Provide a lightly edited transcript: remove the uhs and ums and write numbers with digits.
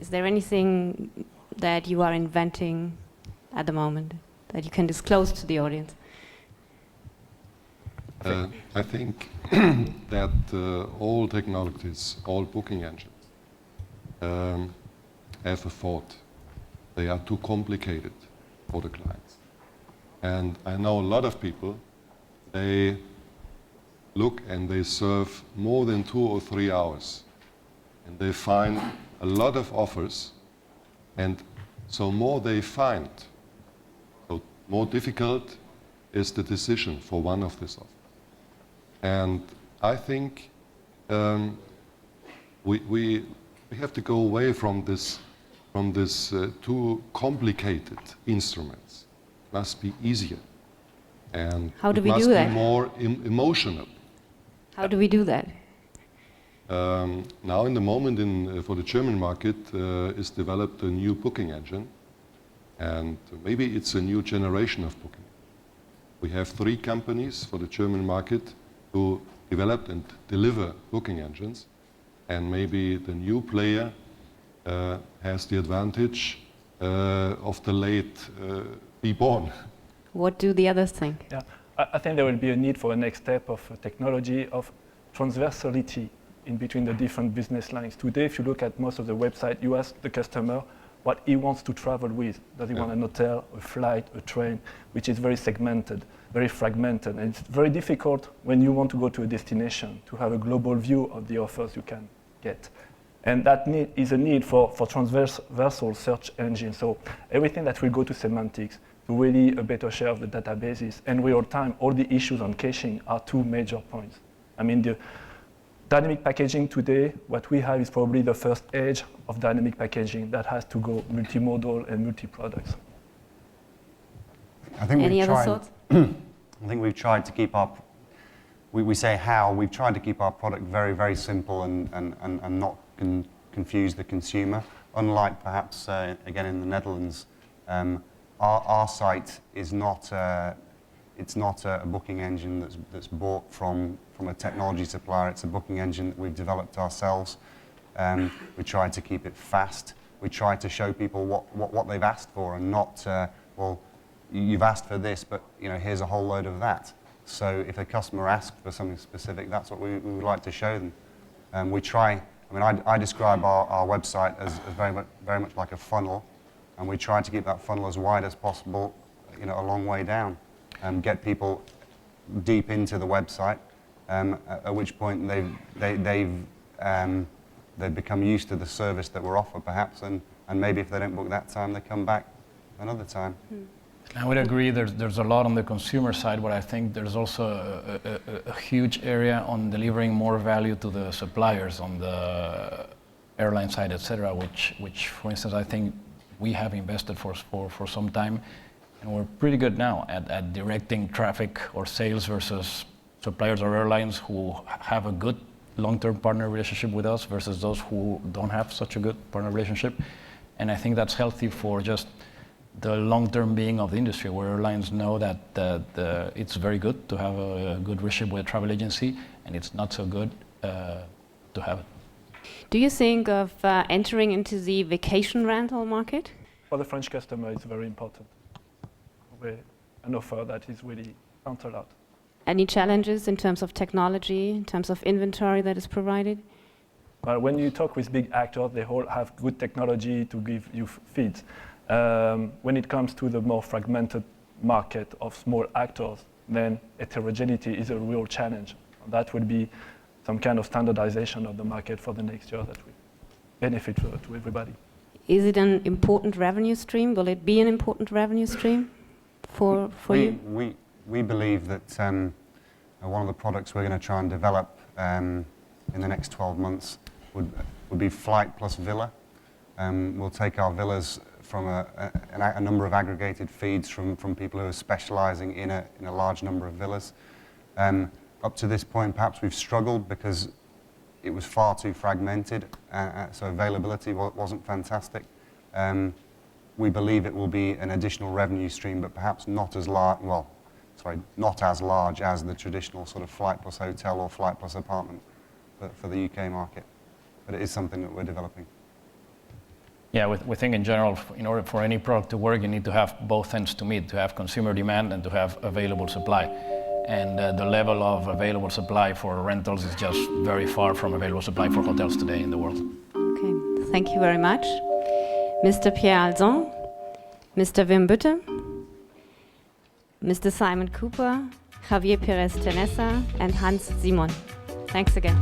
Is there anything that you are inventing at the moment that you can disclose to the audience? I think that all technologies, all booking engines, have a fault. They are too complicated for the clients. And I know a lot of people, they look and they surf more than 2 or 3 hours. And they find a lot of offers. And so more they find, so more difficult is the decision for one of these offers. And I think we have to go away from this too complicated instruments. It must be easier, and how do we must do that? be more emotional. How do we do that? Now, in the moment, for the German market, is developed a new booking engine, and maybe it's a new generation of booking. We have 3 companies for the German market who developed and deliver booking engines, and maybe the new player has the advantage of the late be born. What do the others think? Yeah, I think there will be a need for a next step of technology, of transversality in between the different business lines. Today, if you look at most of the website, you ask the customer what he wants to travel with. Does he want an hotel, a flight, a train, which is very segmented, very fragmented. And it's very difficult when you want to go to a destination to have a global view of the offers you can get. And that is a need for transversal search engine. So everything that will go to semantics, to really a better share of the databases, and real time, all the issues on caching are 2 major points. I mean, the dynamic packaging today, what we have is probably the first edge of dynamic packaging that has to go multimodal and multi-products. I think Any other thoughts? I think we've tried to keep our, we say how, we've tried to keep our product very, very simple and not confuse the consumer. Unlike perhaps, again, in the Netherlands, our site is not, it's not a booking engine that's bought from a technology supplier. It's a booking engine that we've developed ourselves. We try to keep it fast. We try to show people what they've asked for, and not, well, you've asked for this, but here's a whole load of that. So if a customer asks for something specific, that's what we would like to show them. We try, I mean, I describe our website as very much like a funnel, and we try to keep that funnel as wide as possible, a long way down, and get people deep into the website, at which point they've become used to the service that we're offered, perhaps, and maybe if they don't book that time, they come back another time. I would agree, there's a lot on the consumer side, but I think there's also a huge area on delivering more value to the suppliers on the airline side, etc., which for instance, I think we have invested for some time, and we're pretty good now at directing traffic or sales versus suppliers or airlines who have a good long-term partner relationship with us versus those who don't have such a good partner relationship. And I think that's healthy for just the long-term being of the industry, where airlines know that it's very good to have a good relationship with a travel agency, and it's not so good to have it. Do you think of entering into the vacation rental market? For the French customer, it's very important. We're an offer that is really counts a lot. Any challenges in terms of technology, in terms of inventory that is provided? Well, when you talk with big actors, they all have good technology to give you feeds. When it comes to the more fragmented market of small actors, then heterogeneity is a real challenge. That would be some kind of standardization of the market for the next year that will benefit to everybody. Is it an important revenue stream? Will it be an important revenue stream for you? We believe that one of the products we're going to try and develop in the next 12 months would be flight plus villa. We'll take our villas from a number of aggregated feeds from people who are specializing in a large number of villas. Up to this point, perhaps we've struggled because it was far too fragmented, so availability wasn't fantastic. We believe it will be an additional revenue stream, but perhaps not as large, not as large as the traditional sort of flight plus hotel or flight plus apartment for the UK market. But it is something that we're developing. Yeah, we think in general, in order for any product to work, you need to have both ends to meet, to have consumer demand and to have available supply. And the level of available supply for rentals is just very far from available supply for hotels today in the world. Okay, thank you very much. Mr. Pierre Alzon, Mr. Wim Butte, Mr. Simon Cooper, Javier Perez Tenessa, and Hans Simon. Thanks again.